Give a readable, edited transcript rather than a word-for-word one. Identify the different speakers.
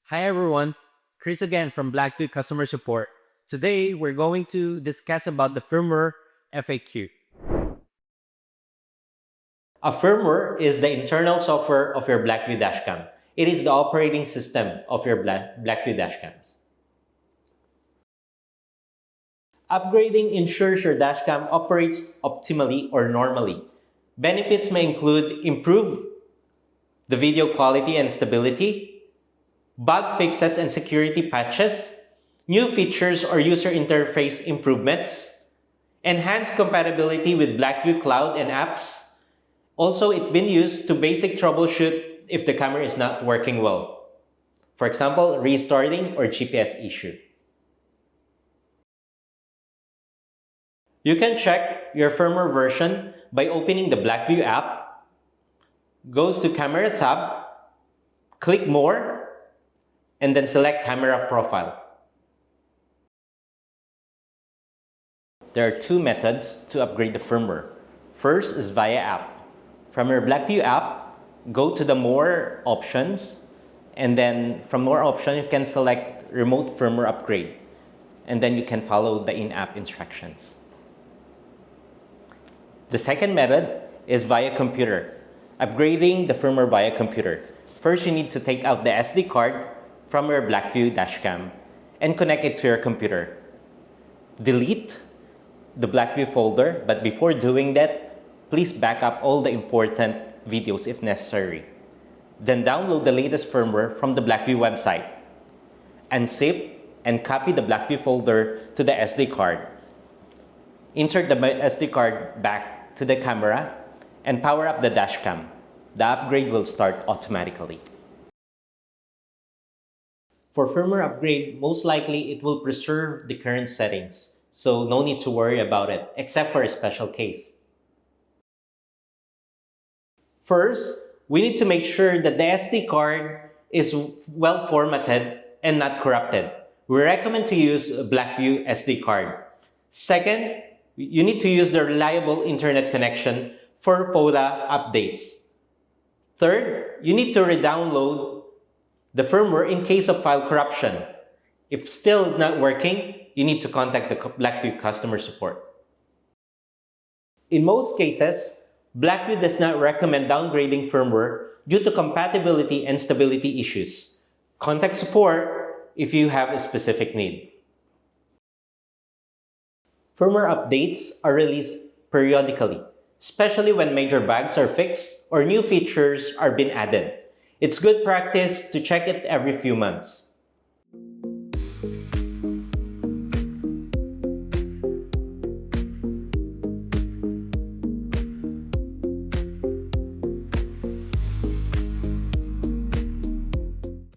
Speaker 1: Hi everyone, Chris again from BlackVue Customer Support. Today we're going to discuss about the firmware FAQ.
Speaker 2: A firmware is the internal software of your BlackVue dashcam. It is the operating system of your BlackVue dashcams. Upgrading ensures your dashcam operates optimally or normally. Benefits may include improved the video quality and stability, bug fixes and security patches, new features or user interface improvements, enhanced compatibility with BlackVue Cloud and apps. Also, it's been used to basic troubleshoot if the camera is not working well. For example, restarting or GPS issue. You can check your firmware version by opening the BlackVue app, goes to Camera tab, click More, and then select Camera Profile. There are two methods to upgrade the firmware. First is via app. From your BlackVue app, go to the More options, and then from More options, you can select Remote Firmware Upgrade, and then you can follow the in-app instructions. The second method is via computer. Upgrading the firmware via computer. First, you need to take out the SD card from your BlackVue dashcam and connect it to your computer. Delete the BlackVue folder, but before doing that, please back up all the important videos if necessary. Then download the latest firmware from the BlackVue website. Unzip and copy the BlackVue folder to the SD card. Insert the SD card back to the camera and power up the dashcam. The upgrade will start automatically. For firmware upgrade, most likely it will preserve the current settings, so no need to worry about it, except for a special case. First, we need to make sure that the SD card is well formatted and not corrupted. We recommend to use a BlackVue SD card. Second, you need to use the reliable internet connection for FODA updates. Third, you need to re-download the firmware in case of file corruption. If still not working, you need to contact the BlackVue Customer Support. In most cases, BlackVue does not recommend downgrading firmware due to compatibility and stability issues. Contact support if you have a specific need. Firmware updates are released periodically, especially when major bugs are fixed or new features are being added. It's good practice to check it every few months.